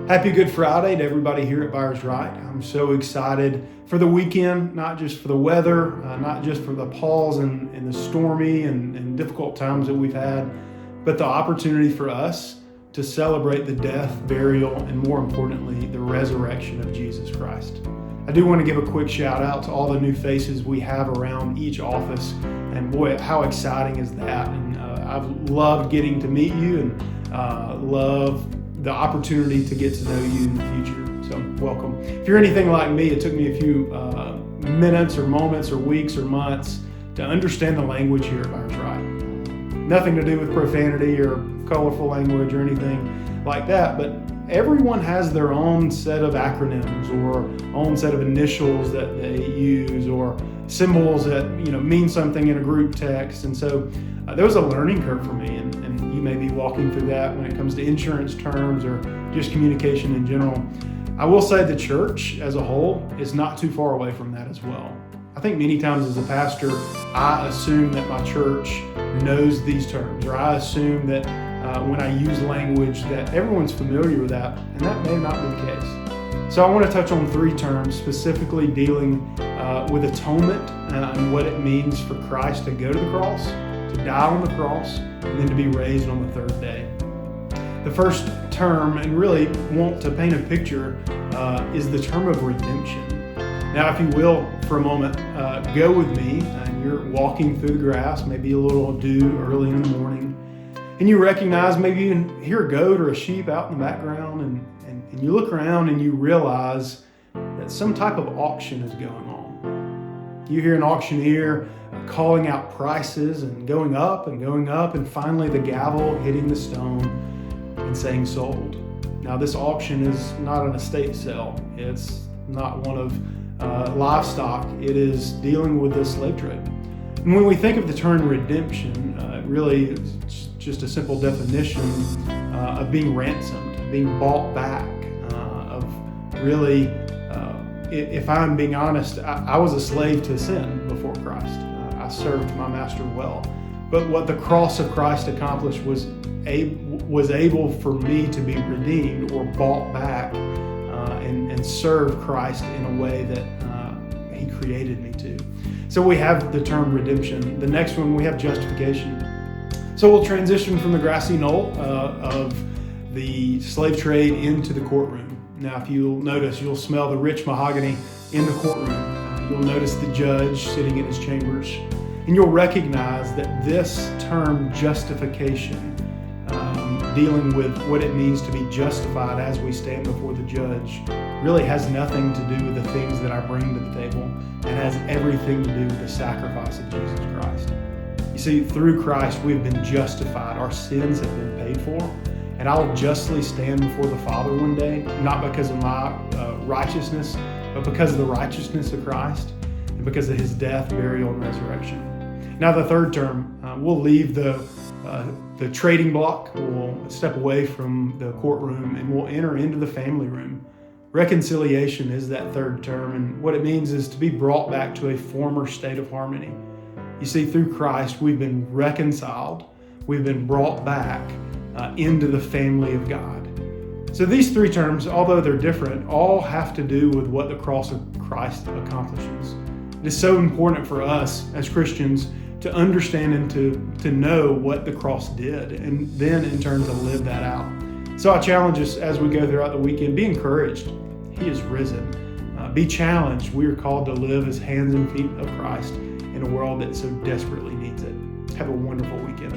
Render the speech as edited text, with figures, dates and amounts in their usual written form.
Happy Good Friday to everybody here at Byars Wright. I'm so excited for the weekend, not just for the weather, not just for the pause and the stormy and difficult times that we've had, but the opportunity for us to celebrate the death, burial, and more importantly, the resurrection of Jesus Christ. I do want to give a quick shout out to all the new faces we have around each office, and boy, how exciting is that? And I've loved getting to meet you and love the opportunity to get to know you in the future. So welcome. If you're anything like me, it took me a few minutes or moments or weeks or months to understand the language here at Byars Wright. Nothing to do with profanity or colorful language or anything like that, but everyone has their own set of acronyms or own set of initials that they use or symbols that mean something in a group text. And so there was a learning curve for me, and you may be walking through that when it comes to insurance terms or just communication in general. I will say the church as a whole is not too far away from that as well. I think many times as a pastor, I assume that my church knows these terms, or I assume that when I use language that everyone's familiar with that, and that may not be the case. So I want to touch on three terms specifically dealing with atonement and what it means for Christ to go to the cross, to die on the cross, and then to be raised on the third day. The first term, and really want to paint a picture, is the term of redemption. Now, if you will, for a moment, go with me, and you're walking through the grass, maybe a little dew early in the morning, and you recognize, maybe you hear a goat or a sheep out in the background, and you look around and you realize that some type of auction is going on. You hear an auctioneer calling out prices and going up, and finally the gavel hitting the stone and saying sold. Now, this auction is not an estate sale. It's not one of livestock. It is dealing with the slave trade. And when we think of the term redemption, really it's just a simple definition of being ransomed, being bought back, of really, if I'm being honest, I was a slave to sin before Christ. I served my master well. But what the cross of Christ accomplished was able for me to be redeemed or bought back and serve Christ in a way that He created me to. So we have the term redemption. The next one, we have justification. So we'll transition from the grassy knoll of the slave trade into the courtroom. Now, if you'll notice, you'll smell the rich mahogany in the courtroom. You'll notice the judge sitting in his chambers. And you'll recognize that this term justification, dealing with what it means to be justified as we stand before the judge, really has nothing to do with the things that I bring to the table, and has everything to do with the sacrifice of Jesus Christ. You see, through Christ, we've been justified. Our sins have been paid for, and I'll justly stand before the Father one day, not because of my righteousness, but because of the righteousness of Christ and because of His death, burial, and resurrection. Now, the third term, we'll leave the trading block, we'll step away from the courtroom, and we'll enter into the family room. Reconciliation is that third term, and what it means is to be brought back to a former state of harmony. You see, through Christ, we've been reconciled, we've been brought back into the family of God. So these three terms, although they're different, all have to do with what the cross of Christ accomplishes. It is so important for us as Christians to understand and to know what the cross did, and then in turn to live that out. So I challenge us as we go throughout the weekend, be encouraged. He is risen. Be challenged. We are called to live as hands and feet of Christ in a world that so desperately needs it. Have a wonderful weekend.